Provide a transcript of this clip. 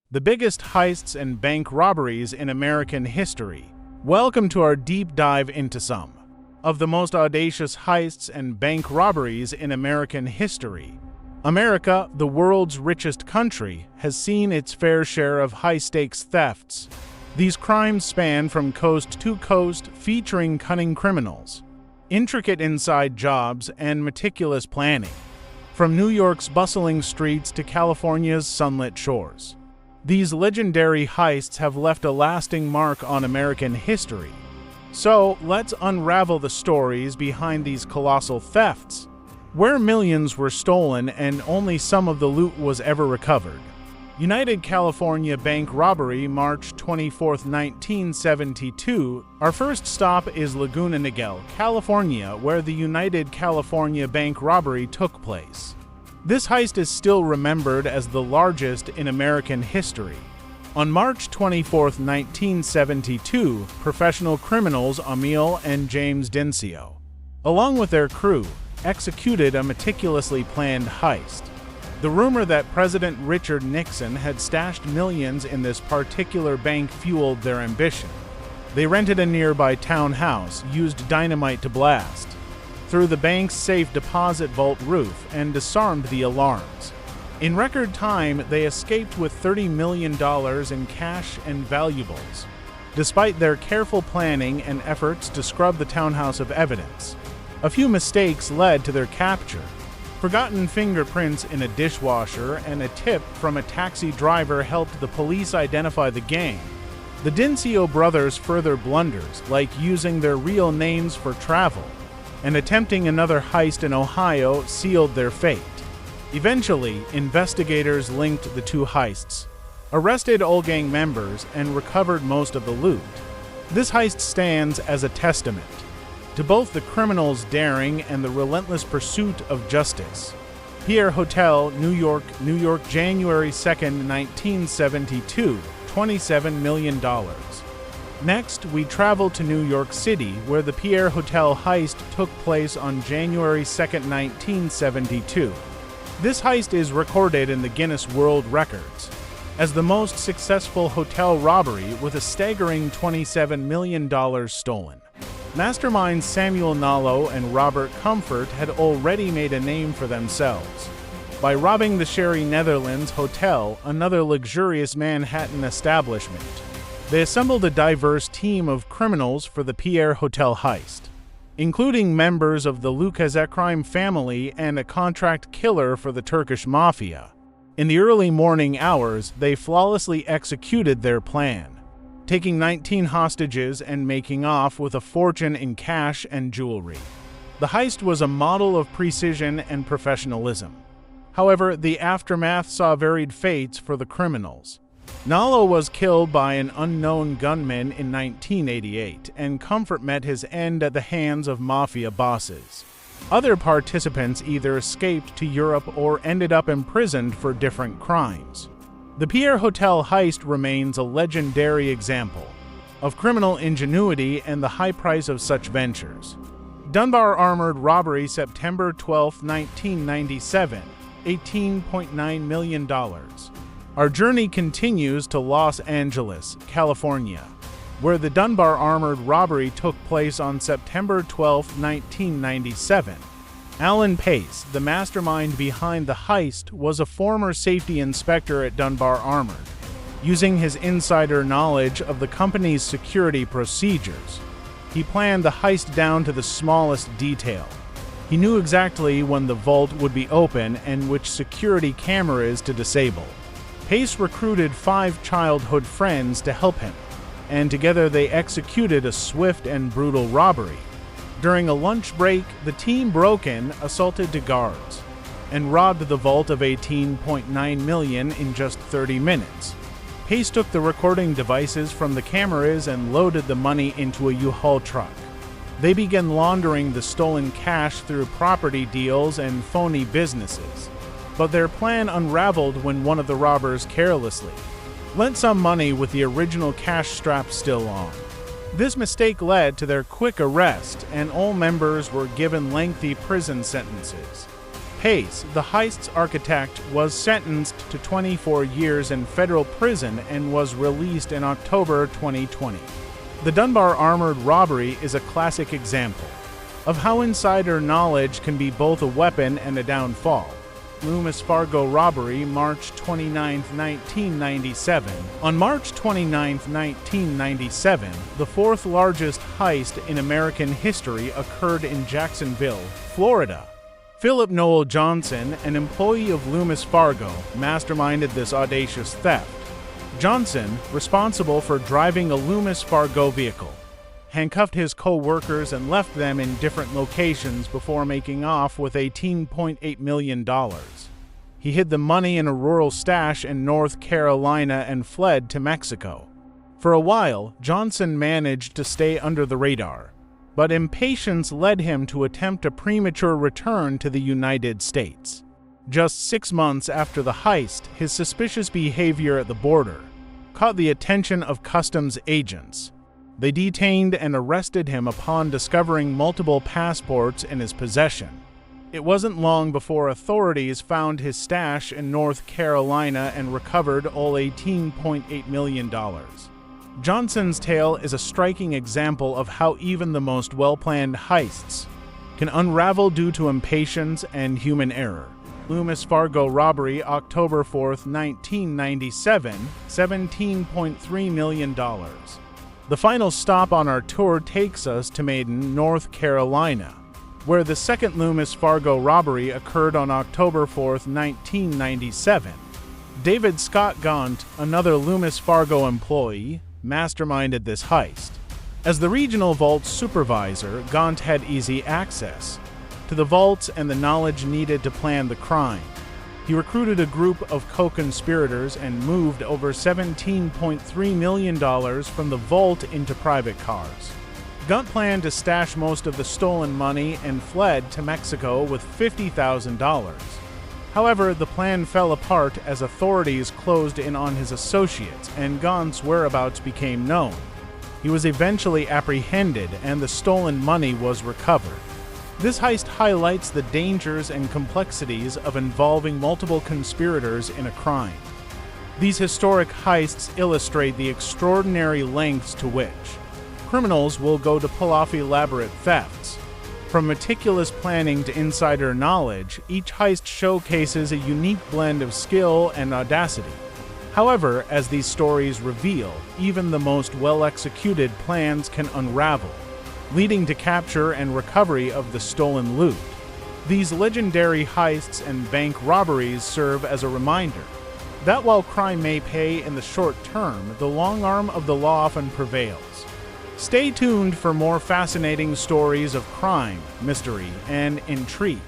the biggest heists and bank robberies in American history. Welcome to our deep dive into some of the most audacious heists and bank robberies in American history. America, the world's richest country, has seen its fair share of high-stakes thefts. These crimes span from coast to coast, featuring cunning criminals, intricate inside jobs, and meticulous planning. From New York's bustling streets to California's sunlit shores, these legendary heists have left a lasting mark on American history. So, let's unravel the stories behind these colossal thefts, where millions were stolen and only some of the loot was ever recovered. United California Bank Robbery, March 24, 1972. Our first stop is Laguna Niguel, California, where the United California Bank Robbery took place. This heist is still remembered as the largest in American history. On March 24, 1972, professional criminals Emil and James Dincio, along with their crew, executed a meticulously planned heist. The rumor that President Richard Nixon had stashed millions in this particular bank fueled their ambition. They rented a nearby townhouse, used dynamite to blast through the bank's safe deposit vault roof, and disarmed the alarms. In record time, they escaped with $30 million in cash and valuables. Despite their careful planning and efforts to scrub the townhouse of evidence, a few mistakes led to their capture. Forgotten fingerprints in a dishwasher and a tip from a taxi driver helped the police identify the gang. The Dincio brothers' further blunders, like using their real names for travel and attempting another heist in Ohio, sealed their fate. Eventually, investigators linked the two heists, arrested all gang members, and recovered most of the loot. This heist stands as a testament to both the criminals' daring and the relentless pursuit of justice. Pierre Hotel, New York, January 2, 1972, $27 million. Next, we travel to New York City, where the Pierre Hotel heist took place on January 2, 1972. This heist is recorded in the Guinness World Records as the most successful hotel robbery, with a staggering $27 million stolen. Masterminds Samuel Nallo and Robert Comfort had already made a name for themselves by robbing the Sherry Netherlands Hotel, another luxurious Manhattan establishment. They assembled a diverse team of criminals for the Pierre Hotel heist, including members of the Lucas crime family and a contract killer for the Turkish mafia. In the early morning hours, they flawlessly executed their plan, taking 19 hostages and making off with a fortune in cash and jewelry. The heist was a model of precision and professionalism. However, the aftermath saw varied fates for the criminals. Nallo was killed by an unknown gunman in 1988, and Comfort met his end at the hands of mafia bosses. Other participants either escaped to Europe or ended up imprisoned for different crimes. The Pierre Hotel heist remains a legendary example of criminal ingenuity and the high price of such ventures. Dunbar Armored Robbery, September 12, 1997, $18.9 million. Our journey continues to Los Angeles, California, where the Dunbar Armored Robbery took place on September 12, 1997. Alan Pace, the mastermind behind the heist, was a former safety inspector at Dunbar Armored. Using his insider knowledge of the company's security procedures, he planned the heist down to the smallest detail. He knew exactly when the vault would be open and which security cameras to disable. Pace recruited 5 childhood friends to help him, and together they executed a swift and brutal robbery. During a lunch break, the team broke in, assaulted the guards, and robbed the vault of $18.9 million in just 30 minutes. Pace took the recording devices from the cameras and loaded the money into a U-Haul truck. They began laundering the stolen cash through property deals and phony businesses. But their plan unraveled when one of the robbers carelessly lent some money with the original cash strap still on. This mistake led to their quick arrest, and all members were given lengthy prison sentences. Pace, the heist's architect, was sentenced to 24 years in federal prison and was released in October 2020. The Dunbar armored robbery is a classic example of how insider knowledge can be both a weapon and a downfall. Loomis Fargo robbery, March 29, 1997. On March 29, 1997, the fourth largest heist in American history occurred in Jacksonville, Florida. Philip Noel Johnson, an employee of Loomis Fargo, masterminded this audacious theft. Johnson, responsible for driving a Loomis Fargo vehicle, handcuffed his co-workers and left them in different locations before making off with $18.8 million. He hid the money in a rural stash in North Carolina and fled to Mexico. For a while, Johnson managed to stay under the radar, but impatience led him to attempt a premature return to the United States. Just 6 months after the heist, his suspicious behavior at the border caught the attention of customs agents. They detained and arrested him upon discovering multiple passports in his possession. It wasn't long before authorities found his stash in North Carolina and recovered all $18.8 million. Johnson's tale is a striking example of how even the most well-planned heists can unravel due to impatience and human error. Loomis Fargo robbery, October 4, 1997, $17.3 million. The final stop on our tour takes us to Maiden, North Carolina, where the second Loomis Fargo robbery occurred on October 4, 1997. David Scott Gaunt, another Loomis Fargo employee, masterminded this heist. As the regional vault supervisor, Gaunt had easy access to the vaults and the knowledge needed to plan the crime. He recruited a group of co-conspirators and moved over $17.3 million from the vault into private cars. Gaunt planned to stash most of the stolen money and fled to Mexico with $50,000. However, the plan fell apart as authorities closed in on his associates and Gaunt's whereabouts became known. He was eventually apprehended and the stolen money was recovered. This heist highlights the dangers and complexities of involving multiple conspirators in a crime. These historic heists illustrate the extraordinary lengths to which criminals will go to pull off elaborate thefts. From meticulous planning to insider knowledge, each heist showcases a unique blend of skill and audacity. However, as these stories reveal, even the most well-executed plans can unravel, leading to capture and recovery of the stolen loot. These legendary heists and bank robberies serve as a reminder that while crime may pay in the short term, the long arm of the law often prevails. Stay tuned for more fascinating stories of crime, mystery, and intrigue.